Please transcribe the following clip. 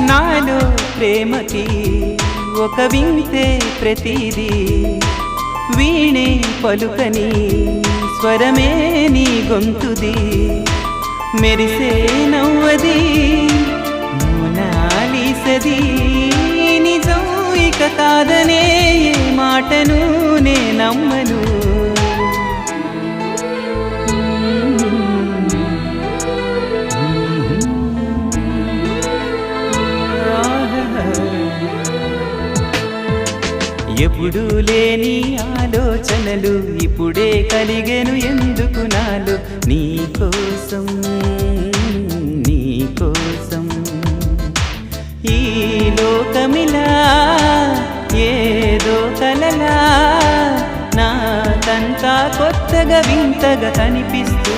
నాలో ప్రేమకి ఒక వింతే ప్రతిదీ వీణే పలుకని స్వరమే నీ గొంతుది మెరిసే నవ్వది మోనాలిసది నిజం ఇక కాదనే ఏ మాటను నే నమ్మను ఎప్పుడు లేని ఆలోచనలు ఇప్పుడే కలిగెను ఎందుకు నాలో నీకోసం నీకోసం ఈ లోకమిలా ఏదో కలలా నాకంతా కొత్తగా వింతగా కనిపిస్తూ